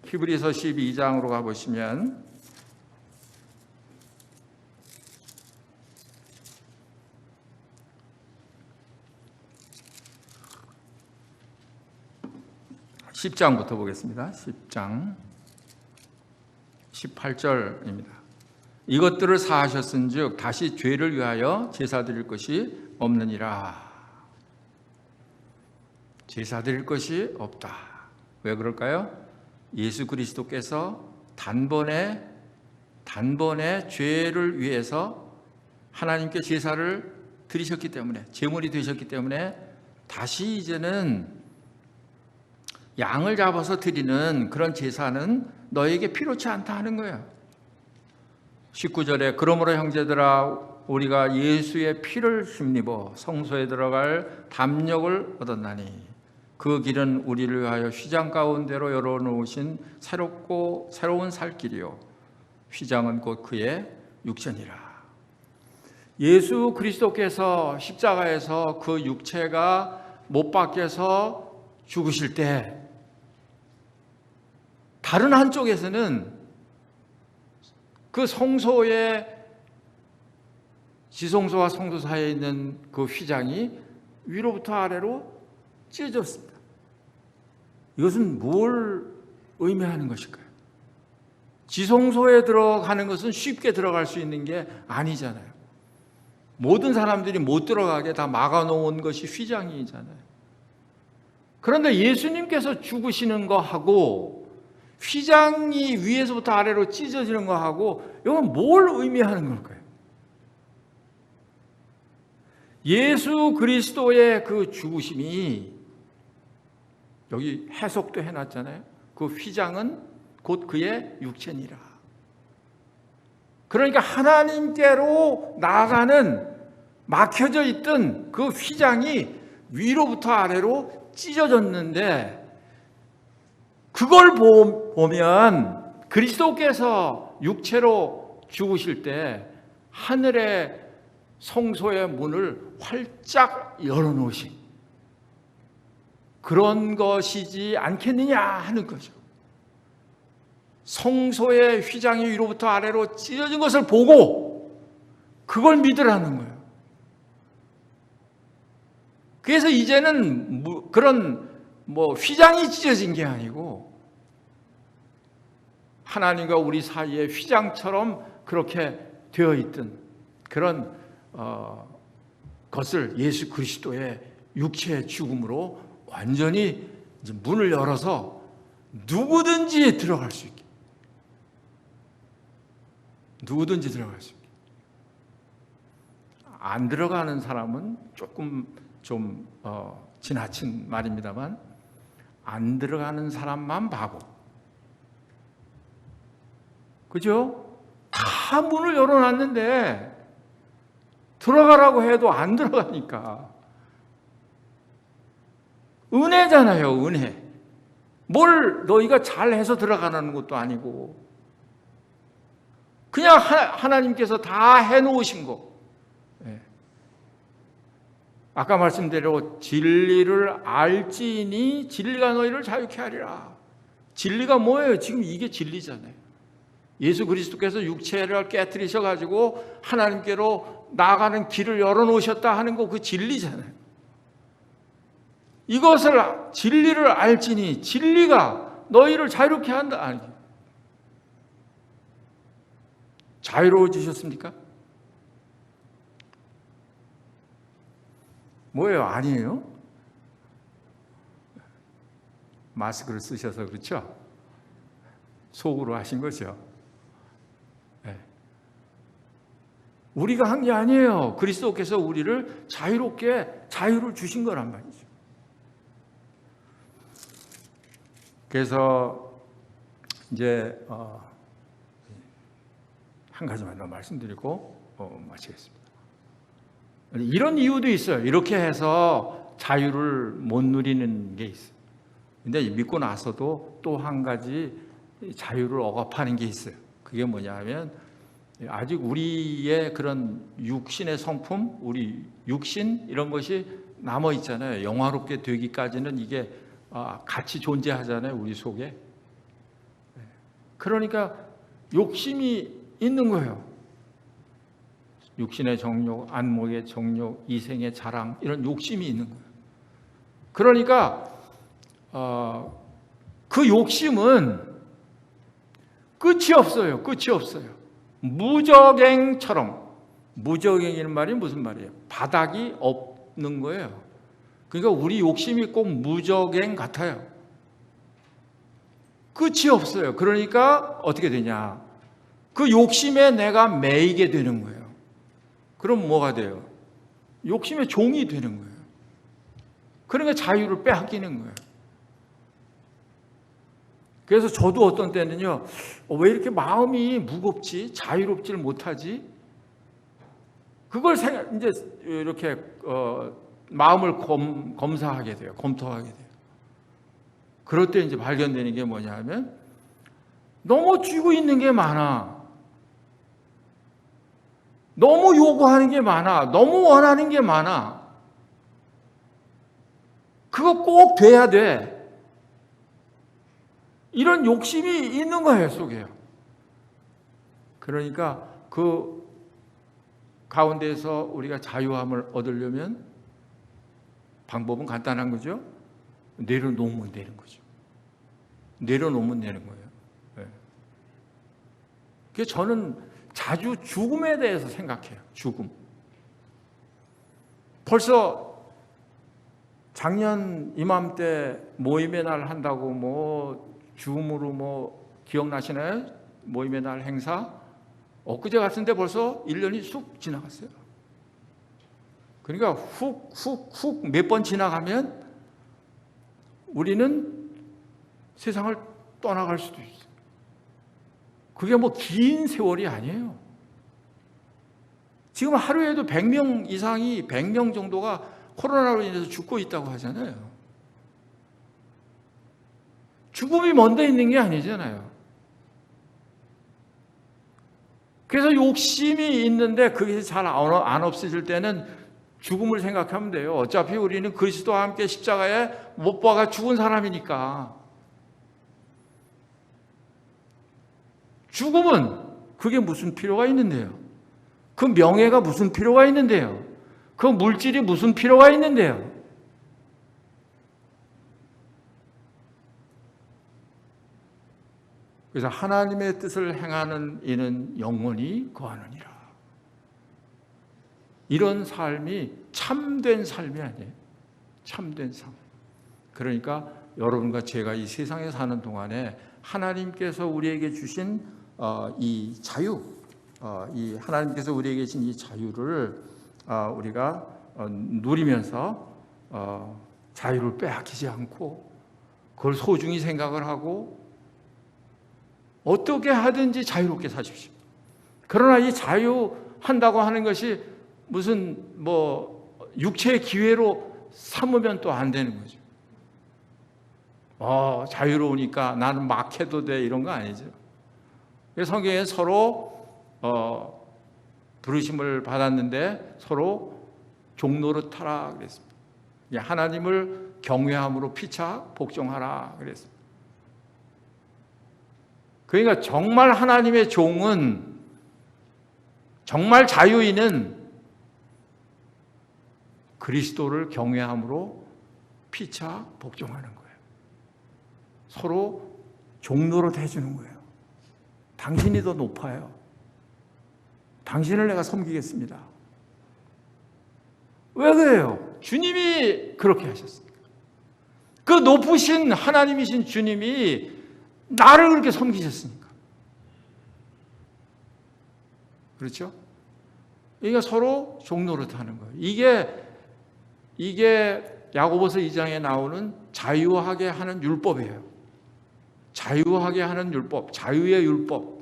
히브리서 12장으로 가보시면 (10장부터) 보겠습니다. 10장 18절입니다. 이것들을 사하셨은즉 다시 죄를 위하여 제사 드릴 것이 없느니라. 제사 드릴 것이 없다. 왜 그럴까요? 예수 그리스도께서 단번에 죄를 위해서 하나님께 제사를 드리셨기 때문에, 제물이 되셨기 때문에 다시 이제는 양을 잡아서 드리는 그런 제사는 너에게 필요치 않다 하는 거예요. 19절에 그러므로 형제들아 우리가 예수의 피를 힘입어 성소에 들어갈 담력을 얻었나니 그 길은 우리를 위하여 휘장 가운데로 열어놓으신 새로운 살 길이요 휘장은 곧 그의 육체니라. 예수 그리스도께서 십자가에서 그 육체가 못 박혀서 죽으실 때 다른 한쪽에서는 그 성소의 지성소와 성소 사이에 있는 그 휘장이 위로부터 아래로 찢어졌습니다. 이것은 뭘 의미하는 것일까요? 지성소에 들어가는 것은 쉽게 들어갈 수 있는 게 아니잖아요. 모든 사람들이 못 들어가게 다 막아놓은 것이 휘장이잖아요. 그런데 예수님께서 죽으시는 거하고 휘장이 위에서부터 아래로 찢어지는 거하고 이건 뭘 의미하는 걸까요? 예수 그리스도의 그 죽으심이 여기 해석도 해놨잖아요. 그 휘장은 곧 그의 육체니라. 그러니까 하나님께로 나아가는 막혀져 있던 그 휘장이 위로부터 아래로 찢어졌는데, 그걸 보면 그리스도께서 육체로 죽으실 때 하늘의 성소의 문을 활짝 열어놓으신 그런 것이지 않겠느냐 하는 거죠. 성소의 휘장이 위로부터 아래로 찢어진 것을 보고 그걸 믿으라는 거예요. 그래서 이제는 그런 휘장이 찢어진 게 아니고 하나님과 우리 사이에 휘장처럼 그렇게 되어 있던 그런 것을 예수 그리스도의 육체의 죽음으로 완전히 이제 문을 열어서 누구든지 들어갈 수 있게, 누구든지 들어갈 수 있게. 안 들어가는 사람은 조금 좀 지나친 말입니다만, 안 들어가는 사람만 바보. 그죠? 다 문을 열어놨는데 들어가라고 해도 안 들어가니까. 은혜잖아요, 은혜. 뭘 너희가 잘해서 들어가는 것도 아니고 그냥 하나님께서 다 해놓으신 거. 아까 말씀대로 진리를 알지니 진리가 너희를 자유케 하리라. 진리가 뭐예요? 지금 이게 진리잖아요. 예수 그리스도께서 육체를 깨뜨리셔가지고 하나님께로 나아가는 길을 열어놓으셨다 하는 거, 그 진리잖아요. 이것을 진리를 알지니 진리가 너희를 자유케 한다. 아니, 자유로워지셨습니까? 뭐예요? 아니에요? 마스크를 쓰셔서 그렇죠? 속으로 하신 거죠. 네. 우리가 한 게 아니에요. 그리스도께서 우리를 자유를 주신 거란 말이죠. 그래서 이제 한 가지만 더 말씀드리고 마치겠습니다. 이런 이유도 있어요. 이렇게 해서 자유를 못 누리는 게 있어요. 근데 믿고 나서도 또 한 가지 자유를 억압하는 게 있어요. 그게 뭐냐 하면 아직 우리의 그런 육신의 성품, 우리 육신 이런 것이 남아 있잖아요. 영화롭게 되기까지는 이게 같이 존재하잖아요. 우리 속에. 그러니까 욕심이 있는 거예요. 육신의 정욕, 안목의 정욕, 이생의 자랑 이런 욕심이 있는 거예요. 그러니까 그 욕심은 끝이 없어요. 끝이 없어요. 무적행처럼. 무적행이라는 말이 무슨 말이에요? 바닥이 없는 거예요. 그러니까 우리 욕심이 꼭 무적행 같아요. 끝이 없어요. 그러니까 어떻게 되냐? 그 욕심에 내가 매이게 되는 거예요. 그럼 뭐가 돼요? 욕심의 종이 되는 거예요. 그러니까 자유를 빼앗기는 거예요. 그래서 저도 어떤 때는요, 왜 이렇게 마음이 무겁지? 자유롭지를 못하지? 그걸 이제 이렇게 마음을 검사하게 돼요. 검토하게 돼요. 그럴 때 이제 발견되는 게 뭐냐 하면 너무 쥐고 있는 게 많아. 너무 요구하는 게 많아. 너무 원하는 게 많아. 그거 꼭 돼야 돼. 이런 욕심이 있는 거예요, 속에요. 그러니까 그 가운데서 우리가 자유함을 얻으려면 방법은 간단한 거죠. 내려놓으면 되는 거죠. 내려놓으면 되는 거예요. 네. 그래서 저는 자주 죽음에 대해서 생각해요. 죽음. 벌써 작년 이맘때 모임의 날 한다고 뭐 줌으로 기억나시나요? 모임의 날 행사? 엊그제 같은데 벌써 1년이 쑥 지나갔어요. 그러니까 훅 몇 번 지나가면 우리는 세상을 떠나갈 수도 있어요. 그게 긴 세월이 아니에요. 지금 하루에도 100명 이상이 100명 정도가 코로나로 인해서 죽고 있다고 하잖아요. 죽음이 먼데 있는 게 아니잖아요. 그래서 욕심이 있는데 그게 잘 안 없어질 때는 죽음을 생각하면 돼요. 어차피 우리는 그리스도와 함께 십자가에 못 박아 죽은 사람이니까. 죽음은 그게 무슨 필요가 있는데요? 그 명예가 무슨 필요가 있는데요? 그 물질이 무슨 필요가 있는데요? 그래서 하나님의 뜻을 행하는 이는 영원히 거하느니라. 이런 삶이 참된 삶이 아니에요. 참된 삶. 그러니까 여러분과 제가 이 세상에 사는 동안에 하나님께서 우리에게 주신 이 자유, 이 하나님께서 우리에게 주신 이 자유를 우리가 누리면서 자유를 빼앗기지 않고 그걸 소중히 생각을 하고 어떻게 하든지 자유롭게 사십시오. 그러나 이 자유한다고 하는 것이 무슨 육체의 기회로 삼으면 또 안 되는 거죠. 자유로우니까 나는 막 해도 돼 이런 거 아니죠. 성경에 서로 부르심을 받았는데 서로 종노릇하라 그랬습니다. 하나님을 경외함으로 피차 복종하라 그랬습니다. 그러니까 정말 하나님의 종은, 정말 자유인은 그리스도를 경외함으로 피차 복종하는 거예요. 서로 종노릇 해주는 거예요. 당신이 더 높아요. 당신을 내가 섬기겠습니다. 왜 그래요? 주님이 그렇게 하셨습니다. 그 높으신 하나님이신 주님이 나를 그렇게 섬기셨으니까. 그렇죠? 이게 서로 종노릇하는 거예요. 이게 야고보서 2장에 나오는 자유하게 하는 율법이에요. 자유하게 하는 율법, 자유의 율법.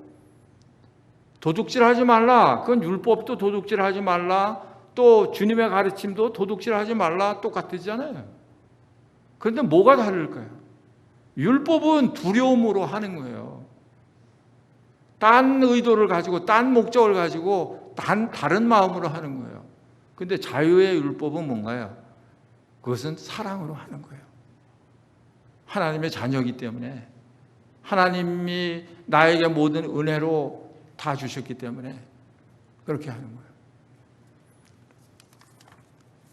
도둑질하지 말라. 그건 율법도 도둑질하지 말라. 또 주님의 가르침도 도둑질하지 말라. 똑같으잖아요. 그런데 뭐가 다를까요? 율법은 두려움으로 하는 거예요. 딴 의도를 가지고, 딴 목적을 가지고 다른 마음으로 하는 거예요. 그런데 자유의 율법은 뭔가요? 그것은 사랑으로 하는 거예요. 하나님의 자녀이기 때문에, 하나님이 나에게 모든 은혜로 다 주셨기 때문에 그렇게 하는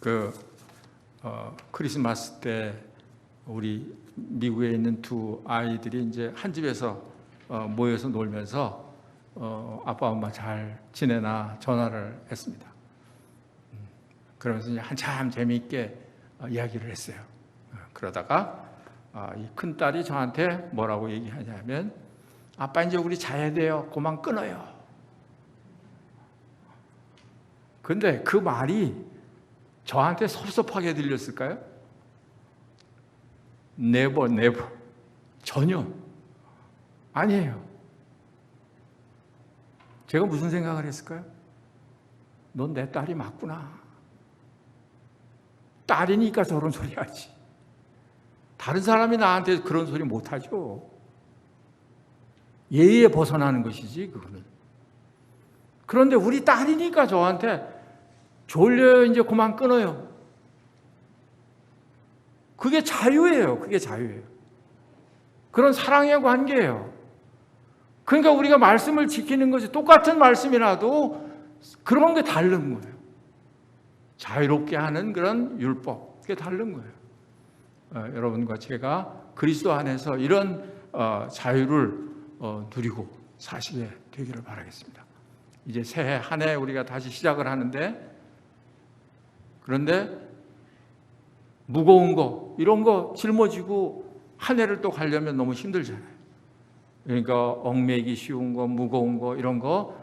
거예요. 크리스마스 때 우리 미국에 있는 두 아이들이 이제 한 집에서 모여서 놀면서 아빠 엄마 잘 지내나 전화를 했습니다. 그러면서 이제 한참 재미있게 이야기를 했어요. 그러다가 이 큰딸이 저한테 뭐라고 얘기하냐면, 아빠 이제 우리 자야 돼요. 그만 끊어요. 근데 그 말이 저한테 섭섭하게 들렸을까요? never. 전혀. 아니에요. 제가 무슨 생각을 했을까요? 넌 내 딸이 맞구나. 딸이니까 저런 소리 하지. 다른 사람이 나한테 그런 소리 못하죠. 예의에 벗어나는 것이지, 그거는. 그런데 우리 딸이니까 저한테 졸려요, 이제 그만 끊어요. 그게 자유예요. 그게 자유예요. 그런 사랑의 관계예요. 그러니까 우리가 말씀을 지키는 것이 똑같은 말씀이라도 그런 게 다른 거예요. 자유롭게 하는 그런 율법, 그게 다른 거예요. 여러분과 제가 그리스도 안에서 이런 자유를 누리고 사시게 되기를 바라겠습니다. 이제 새해 한 해 우리가 다시 시작을 하는데, 그런데 무거운 거, 이런 거 짊어지고 한 해를 또 가려면 너무 힘들잖아요. 그러니까 얽매이기 쉬운 거, 무거운 거, 이런 거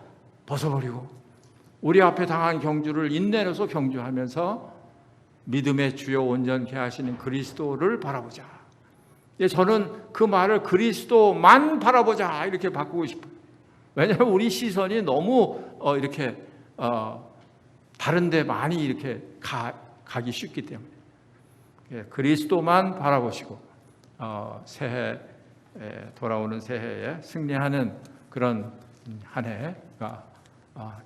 벗어버리고 우리 앞에 당한 경주를 인내로서 경주하면서 믿음의 주요 온전케 하시는 그리스도를 바라보자. 저는 그 말을 그리스도만 바라보자 이렇게 바꾸고 싶어요. 왜냐하면 우리 시선이 너무 이렇게 다른 데 많이 이렇게 가기 쉽기 때문에 그리스도만 바라보시고 새해 돌아오는 새해에 승리하는 그런 한 해가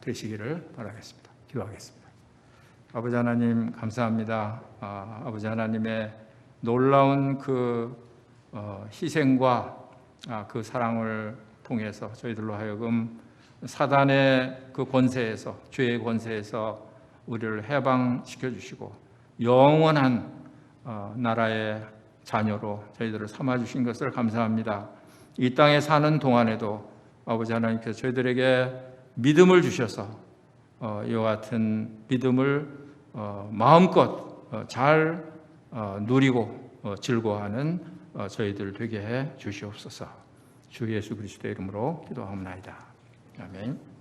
되시기를 바라겠습니다. 기도하겠습니다. 아버지 하나님 감사합니다. 아버지 하나님의 놀라운 그 희생과 그 사랑을 통해서 저희들로 하여금 사단의 그 권세에서, 죄의 권세에서 우리를 해방시켜 주시고 영원한 나라의 자녀로 저희들을 삼아 주신 것을 감사합니다. 이 땅에 사는 동안에도 아버지 하나님께서 저희들에게 믿음을 주셔서 이와 같은 믿음을 마음껏 잘 누리고 즐거워하는 저희들 되게 해 주시옵소서. 주 예수 그리스도의 이름으로 기도하옵나이다. 아멘.